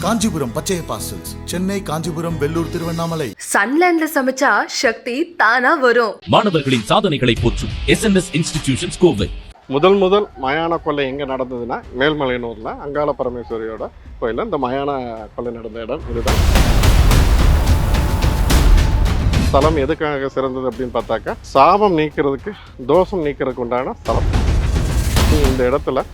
Kanchipuram Pachaiyappa silks, Chennai, Kanchipuram, Vellur, Tiruvannamalai. சன்லேண்ட்ல சமைச்சா சக்தி தானா வரும். மாணவர்களின் சாதனைகளை போற்றும் SNS இன்ஸ்டிடியூஷன்ஸ் கோவை. முதல் மயான கொள்ளை எங்கே நடந்ததுன்னா மேல்மலையனூரில் அங்காள பரமேஸ்வரியோட கோயிலில் இந்த மயான கொள்ளை நடந்த இடம் இதுதான். ஸ்தலம் எதுக்காக சிறந்தது அப்படின்னு பார்த்தாக்கா, சாபம் நீக்கிறதுக்கு, தோஷம் நீக்கிறதுக்கு உண்டான ஸ்தலம். இந்த இடத்துல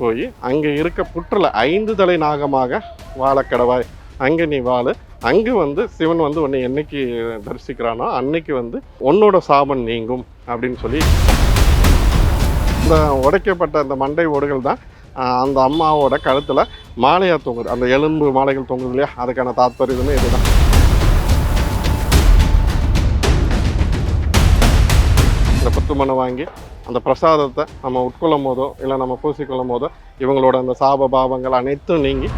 போய் அங்கே இருக்க புற்றில் 5 தலை நாகமாக வாழ கடவாய், அங்கே நீ வாழு, அங்கே வந்து சிவன் வந்து உன்னை என்னைக்கு தரிசிக்கிறானோ அன்னைக்கு வந்து உன்னோட சாபம் நீங்கும் அப்படின்னு சொல்லி இந்த உடைக்கப்பட்ட அந்த மண்டை ஓடுகள் தான் அந்த அம்மாவோட கழுத்தில் மாலையாக தொங்குது. அந்த எலும்பு மாலைகள் தொங்குது இல்லையா, அதுக்கான தாத்பரியமே இதுதான். இந்த புத்துமனை வாங்கி அந்த பிரசாதத்தை நம்ம உட்கொள்ளும் போதோ இல்லை நம்ம பூசிக்கொள்ளும் போதோ இவங்களோட அந்த சாப பாவங்கள் அனைத்தும் நீங்கி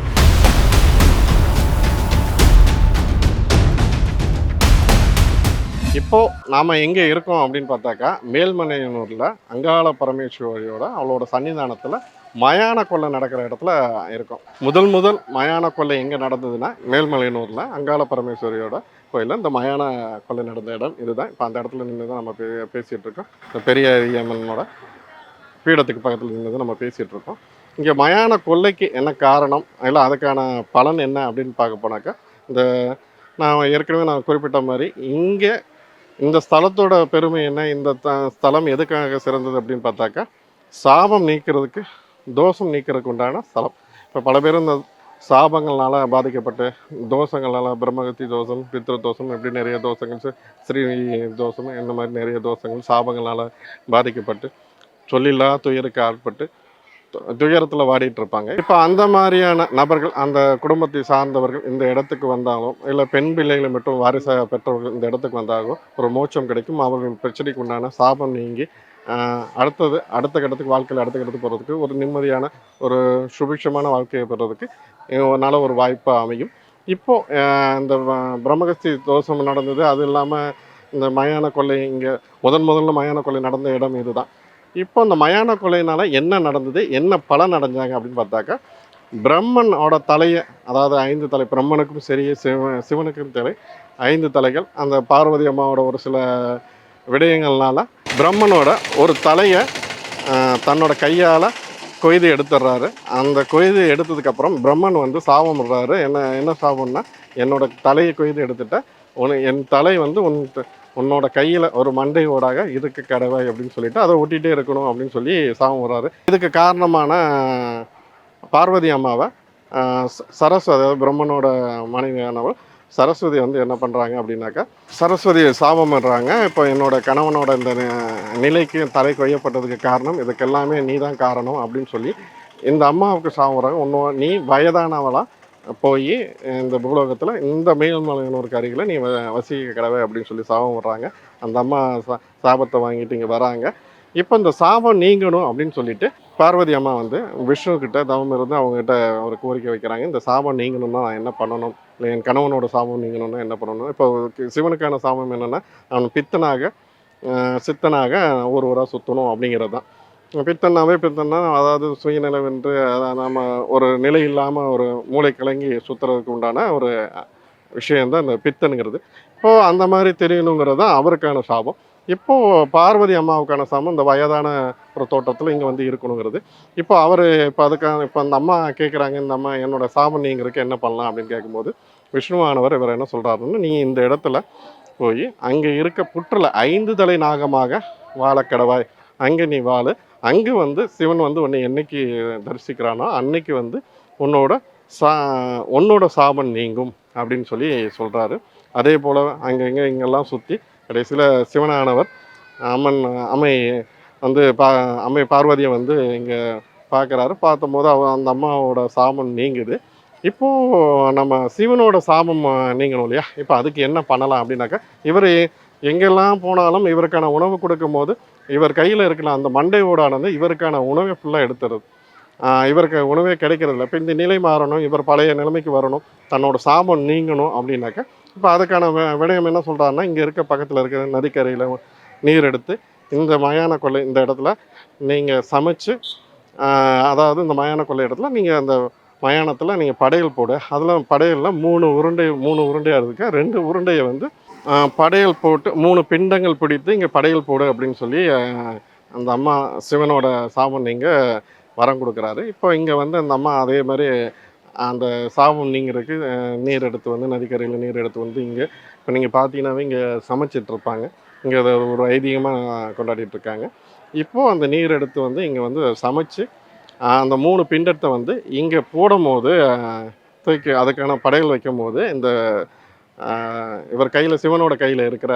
இப்போது நாம் எங்கே இருக்கோம் அப்படின்னு பார்த்தாக்கா, மேல்மலையனூரில் அங்காள பரமேஸ்வரியோட அவளோட சன்னிதானத்தில் மயான கொள்ளை நடக்கிற இடத்துல இருக்கோம். முதல் மயான கொள்ளை எங்கே நடந்ததுன்னா மேல்மலையனூரில் அங்காள பரமேஸ்வரியோட கோயிலில் இந்த மயான கொள்ளை நடந்த இடம் இதுதான். இப்போ அந்த இடத்துல நின்று தான் நம்ம பேசிகிட்டு இருக்கோம். இந்த பெரிய அம்மனோட பீடத்துக்கு பக்கத்தில் நின்று தான் நம்ம பேசிகிட்டு இருக்கோம். இங்கே மயான கொள்ளைக்கு என்ன காரணம், இல்லை அதுக்கான பலன் என்ன அப்படின்னு பார்க்க போனாக்கா, இந்த நான் ஏற்கனவே குறிப்பிட்ட மாதிரி இங்கே இந்த ஸ்தலத்தோட பெருமை என்ன, இந்த ஸ்தலம் எதுக்காக சிறந்தது அப்படின்னு பார்த்தாக்கா, சாபம் நீக்கிறதுக்கு, தோஷம் நீக்கிறதுக்கு உண்டான ஸ்தலம். இப்போ பல பேர் இந்த சாபங்கள்னால பாதிக்கப்பட்டு, தோஷங்களால் பிரம்மகத்தி தோஷம், பித்ரு தோஷம், இப்படி நிறைய தோஷங்கள், ஸ்ரீ தோஷம், இந்த மாதிரி நிறைய தோஷங்கள் சாபங்களால் பாதிக்கப்பட்டு சொல்லில்லா துயருக்கு ஆட்பட்டு துயரத்தில் வாடிட்டு இருப்பாங்க. இப்போ அந்த மாதிரியான நபர்கள், அந்த குடும்பத்தை சார்ந்தவர்கள் இந்த இடத்துக்கு வந்தாலும், இல்லை பெண் பிள்ளைகளை மட்டும் வாரிசாக பெற்றவர்கள் இந்த இடத்துக்கு வந்தாலும் ஒரு மோட்சம் கிடைக்கும். அவர்கள் பிரச்சனைக்கு உண்டான சாபம் நீங்கி அடுத்த கட்டத்துக்கு, வாழ்க்கையில் அடுத்த கட்டத்துக்கு போகிறதுக்கு, ஒரு நிம்மதியான ஒரு சுபிக்ஷமான வாழ்க்கையை பெறுறதுக்கு நல்ல ஒரு வாய்ப்பாக அமையும். இப்போது இந்த பிரம்மகஸ்தி தோஷம் நடந்தது, அது இல்லாமல் இந்த மயான கொள்ளை, இங்கே முதல்ல மயான கொள்ளை நடந்த இடம் இதுதான். இப்போ இந்த மயான கொள்ளையினால் என்ன நடந்தது, என்ன பலன் அடைஞ்சாங்க அப்படின்னு பார்த்தாக்கா, பிரம்மனோட தலையை, அதாவது 5 தலை, பிரம்மனுக்கும் சரி சிவனுக்கும் தலை 5 தலைகள், அந்த பார்வதி அம்மாவோட ஒரு சில விடயங்கள்னால பிரம்மனோட ஒரு தலையை தன்னோட கையால் கொய்து எடுத்துடுறாரு. அந்த கொய்து எடுத்ததுக்கப்புறம் பிரம்மன் வந்து சாபம் விடுறாரு. என்ன சாபம்னா, என்னோட தலையை கொய்து எடுத்துட்ட, என் தலை வந்து உன்னோட கையில் ஒரு மண்டை ஓடாக இதுக்கு கடவாய் அப்படின்னு சொல்லிட்டு அதை ஒட்டிகிட்டே இருக்கணும் அப்படின்னு சொல்லி சாபம் வர்றாரு. இதுக்கு காரணமான பார்வதி அம்மாவை சரஸ்வதி, அதாவது பிரம்மனோட மனைவியானவள் சரஸ்வதி வந்து என்ன பண்ணுறாங்க அப்படின்னாக்கா, சரஸ்வதி சாபம் பண்ணுறாங்க. இப்போ என்னோட கணவனோட இந்த நிலைக்கு தலை கொய்யப்பட்டதுக்கு காரணம், இதுக்கெல்லாமே நீ தான் காரணம் அப்படின்னு சொல்லி இந்த அம்மாவுக்கு சாபம் வர்றாங்க. நீ வயதானவளாக போய் இந்த பூலோகத்தில் இந்த மேல்மலையனூருக்கு அருகில் நீ வசிக்க கடவை அப்படின்னு சொல்லி சாபம் வர்றாங்க. அந்த அம்மா சாபத்தை வாங்கிட்டு இங்கே வராங்க. இப்போ இந்த சாபம் நீங்கணும் அப்படின்னு சொல்லிட்டு பார்வதி அம்மா வந்து விஷ்ணுக்கிட்ட தவம் இருந்து அவங்ககிட்ட ஒரு கோரிக்கை வைக்கிறாங்க. இந்த சாபம் நீங்கணும்னா நான் என்ன பண்ணணும், இல்லை என் கணவனோட சாபம் நீங்கணும்னா என்ன பண்ணணும். இப்போ சிவனுக்கான சாபம் என்னென்னா, அவன் பித்தனாக சித்தனாக ஊராக சுற்றணும் அப்படிங்கிறது தான். பித்தன்னா அதாவது சுயநிலைவென்று, நம்ம ஒரு நிலை இல்லாமல் ஒரு மூளை கலங்கி சுற்றுறதுக்கு உண்டான ஒரு விஷயந்தான் இந்த பித்தனுங்கிறது. இப்போது அந்த மாதிரி தெரியணுங்கிறது தான் அவருக்கான சாபம். இப்போது பார்வதி அம்மாவுக்கான சாபம் இந்த வயதான ஒரு தோட்டத்தில் இங்கே வந்து இருக்கணுங்கிறது. இப்போ அந்த அம்மா கேட்குறாங்க, இந்த அம்மா என்னோட சாபம் நீங்கிறதுக்கு என்ன பண்ணலாம் அப்படின்னு கேட்கும்போது, விஷ்ணுவானவர் இவர் என்ன சொல்கிறாருன்னு, நீ இந்த இடத்துல போய் அங்கே இருக்க புற்றில் 5 தலை நாகமாக வாழ கடவாய், அங்கே நீ வாழு, அங்கே வந்து சிவன் வந்து உன்னை என்னைக்கு தரிசிக்கிறானோ அன்னைக்கு வந்து உன்னோட சாபம் நீங்கும் அப்படின்னு சொல்லி சொல்கிறாரு. அதே போல் இங்கெல்லாம் சுற்றி கடைசியில் சிவனானவர் அம்மை வந்து அம்மை பார்வதியை வந்து இங்கே பார்க்குறாரு. பார்த்தபோது அந்த அம்மாவோட சாபம் நீங்குது. இப்போது நம்ம சிவனோட சாபம் நீங்கணும் இல்லையா, இப்போ அதுக்கு என்ன பண்ணலாம் அப்படின்னாக்கா, இவர் எங்கெல்லாம் போனாலும் இவருக்கான உணவு கொடுக்கும் போது இவர் கையில் இருக்கிற அந்த மண்டை ஓடானது இவருக்கான உணவை ஃபுல்லாக எடுத்துறது. இவருக்கு உணவே கிடைக்கிறதில்ல. இப்போ இந்த நிலை மாறணும், இவர் பழைய நிலைமைக்கு வரணும், தன்னோட சாபம் நீங்கணும் அப்படின்னாக்கா, இப்போ அதுக்கான விடயம் என்ன சொல்கிறாருன்னா, இங்கே இருக்க பக்கத்தில் இருக்கிற நதிக்கரையில் நீர் எடுத்து இந்த மயான கொள்ளை இந்த இடத்துல நீங்கள் சமைச்சு, அதாவது இந்த மயான கொள்ளை இடத்துல நீங்கள் அந்த மயானத்தில் நீங்கள் படையல் போடு. அதில் படையலில் 3 உருண்டையாக இருக்கு. 2 உருண்டையை வந்து படையல் போட்டு 3 பிண்டங்கள் பிடித்து இங்கே படையல் போடு அப்படின்னு சொல்லி அந்த அம்மா சிவனோட சாபம் நீங்கள் வரம் கொடுக்குறாரு. இப்போ இங்கே வந்து அந்த அம்மா அதே மாதிரி அந்த சாபம் நீங்கிறதுக்கு நீர் எடுத்து வந்து நதிக்கரையில் நீர் எடுத்து வந்து இங்கே இப்போ நீங்கள் பார்த்தீங்கன்னாவே இங்கே சமைச்சிட்ருப்பாங்க. இங்கே அதை ஒரு ஐதீகமாக கொண்டாடிட்டு இருக்காங்க. இப்போது அந்த நீர் எடுத்து வந்து இங்கே வந்து சமைச்சு அந்த 3 பிண்டத்தை வந்து இங்கே போடும்போது தூக்கி அதுக்கான படையல் வைக்கும் போது இந்த இவர் கையில் சிவனோட கையில் இருக்கிற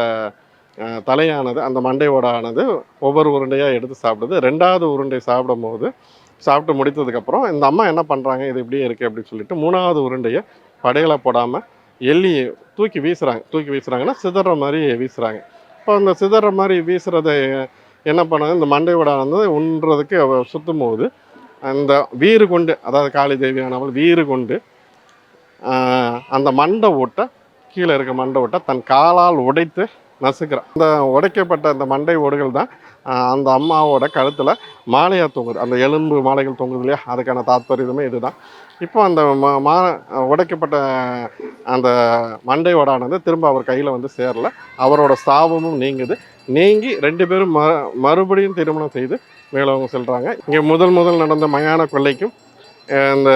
தலையானது அந்த மண்டையோடானது ஒவ்வொரு உருண்டையாக எடுத்து சாப்பிடுது. 2வது உருண்டை சாப்பிட்டு முடித்ததுக்கப்புறம் இந்த அம்மா என்ன பண்ணுறாங்க, இது இப்படியே இருக்குது அப்படின்னு சொல்லிட்டு 3வது உருண்டையை படையலை போடாமல் எள்ளி தூக்கி வீசுகிறாங்கன்னா சிதற மாதிரி வீசுகிறாங்க. இப்போ அந்த சிதற மாதிரி வீசுகிறத என்ன பண்ணாங்க, இந்த மண்டையோடானது உண்றதுக்கு சுற்றும் போது அந்த வீறு கொண்டு, அதாவது காளி தேவியானவள் வீறு கொண்டு அந்த மண்டை ஓட்டை கீழே இருக்க மண்டை ஓட்டை தன் காலால் உடைத்து நசுக்கிறான். அந்த உடைக்கப்பட்ட அந்த மண்டை ஓடுகள் தான் அந்த அம்மாவோட கழுத்தில் மாலையாக தொங்குது. அந்த எலும்பு மாலைகள் தொங்குது இல்லையா, அதுக்கான தாத்பரியமே இதுதான். இப்போ அந்த உடைக்கப்பட்ட அந்த மண்டையோடானது திரும்ப அவர் கையில் வந்து சேரல. அவரோட சாபமும் நீங்கி 2 பேரும் மறுபடியும் திருமணம் செய்து மேலவங்க செல்கிறாங்க. இங்கே முதல் நடந்த மயான கொள்ளைக்கும் இந்த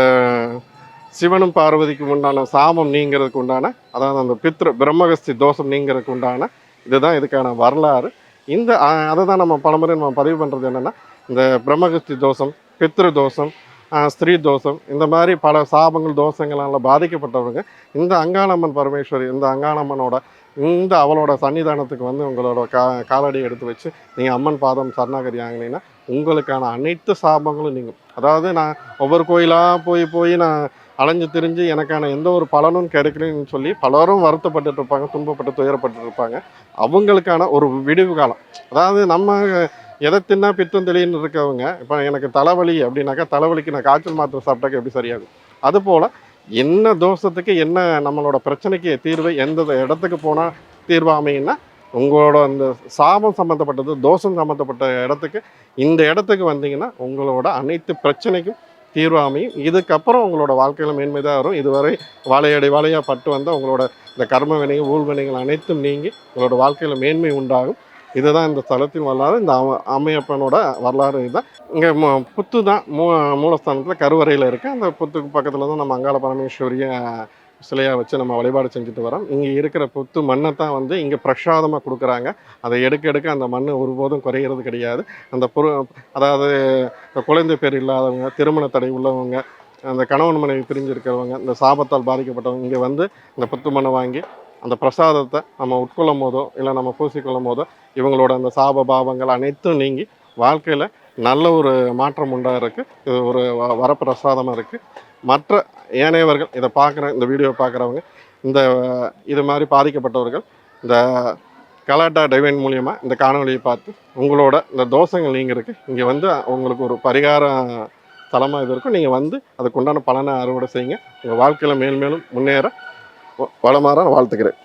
சிவனும் பார்வதிக்கும் உண்டான சாபம் நீங்கிறதுக்கு உண்டான, அதாவது அந்த பிரம்மகஸ்தி தோஷம் நீங்கிறதுக்கு உண்டான இதுதான் இதுக்கான வரலாறு. அதை தான் நம்ம பலமுறை நம்ம பதிவு பண்ணுறது என்னென்னா, இந்த பிரம்மகஸ்தி தோஷம், பித்ரு தோஷம், ஸ்திரீ தோஷம், இந்த மாதிரி பல சாபங்கள் தோஷங்களால் பாதிக்கப்பட்டவங்க இந்த அங்காளம்மன் பரமேஸ்வரி, இந்த அங்காளம்மனோட அவளோட சன்னிதானத்துக்கு வந்து உங்களோட காலடி எடுத்து வச்சு நீங்கள் அம்மன் பாதம் சரணாகதி ஆகினீங்கன்னா உங்களுக்கான அனைத்து சாபங்களும் நீங்கும். அதாவது நான் ஒவ்வொரு கோயிலாக போய் நான் அலைஞ்சு திரிஞ்சு எனக்கான எந்த ஒரு பலனும் கிடைக்கலன்னு சொல்லி பலரும் வருத்தப்பட்டு இருப்பாங்க, துன்பப்பட்டு துயரப்பட்டு இருப்பாங்க. அவங்களுக்கான ஒரு விடிவு காலம். அதாவது நம்ம எதை தின்னா பித்தம் தெளின்னு இருக்கவங்க, இப்போ எனக்கு தலைவலி அப்படின்னாக்கா தலைவலிக்கு நான் காய்ச்சல் மாத்திரை சாப்பிட்டாக்க எப்படி சரியாகும், அதுபோல் என்ன தோஷத்துக்கு என்ன நம்மளோட பிரச்சனைக்கு தீர்வு எந்த இடத்துக்கு போனால் தீர்வு அமையுன்னா உங்களோட அந்த சாபம் சம்மந்தப்பட்டது தோஷம் சம்மந்தப்பட்ட இடத்துக்கு இந்த இடத்துக்கு வந்தீங்கன்னா உங்களோட அனைத்து பிரச்சனைக்கும் தீர்வு அமையும். இதுக்கப்புறம் உங்களோட வாழ்க்கையில் மேன்மை தான் வரும். இதுவரை வாழையாக பட்டு வந்தால் உங்களோட இந்த கர்ம வினைகள் ஊழ்வினைகள் அனைத்தும் நீங்கி உங்களோட வாழ்க்கையில் மேன்மை உண்டாகும். இதுதான் இந்த ஸ்தலத்தின் வரலாறு. இந்த அம்மையப்பனோட வரலாறு இதுதான். இங்கே புத்து தான் மூலஸ்தானத்தில் கருவறையில் இருக்குது. அந்த புத்துக்கு பக்கத்தில் தான் நம்ம அங்காள பரமேஸ்வரிய சிலையாக வச்சு நம்ம வழிபாடு செஞ்சுட்டு வரோம். இங்கே இருக்கிற புத்து மண்ணை தான் வந்து இங்கே பிரசாதமாக கொடுக்குறாங்க. அதை எடுக்க அந்த மண் ஒருபோதும் குறையிறது கிடையாது. அந்த அதாவது குழந்தை பேர் இல்லாதவங்க, திருமண தடை உள்ளவங்க, அந்த கணவன் மனைவி பிரிஞ்சிருக்கிறவங்க, இந்த சாபத்தால் பாதிக்கப்பட்டவங்க இங்கே வந்து இந்த புத்து மண்ணை வாங்கி அந்த பிரசாதத்தை நம்ம உட்கொள்ளும் போதோ இல்லை நம்ம பூசிக்கொள்ளும் போதோ இவங்களோட அந்த சாப பாவங்கள் அனைத்தும் நீங்கி வாழ்க்கையில் நல்ல ஒரு மாற்றம் உண்டாயிருக்கு. இது ஒரு வரப்பிரசாதமாக இருக்குது. மற்ற ஏனையவர்கள் இதை இந்த வீடியோ பார்க்குறவங்க இது மாதிரி பாதிக்கப்பட்டவர்கள் இந்த கலாட்டா டிவைன் மூலியமாக இந்த காணொலியை பார்த்து உங்களோட இந்த தோஷங்கள் நீங்கிறதுக்கு இங்கே வந்து உங்களுக்கு ஒரு பரிகார தலமாக இது இருக்கும். நீங்கள் வந்து அதுக்குண்டான பலனை அறுவடை செய்யுங்க. உங்கள் வாழ்க்கையில் மேலும் முன்னேற வளமாற வாழ்த்துக்கிறேன்.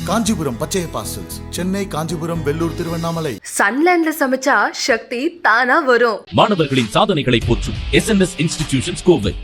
காஞ்சிபுரம் பச்சையப்பா சில்க்ஸ், சென்னை, காஞ்சிபுரம், வெள்ளூர், திருவண்ணாமலை. சன்லேண்ட்ல சமைச்சா சக்தி தானா வரும். மாணவர்களின் சாதனைகளை போற்றும் SNS இன்ஸ்டிடியூஷன்ஸ் கோவை.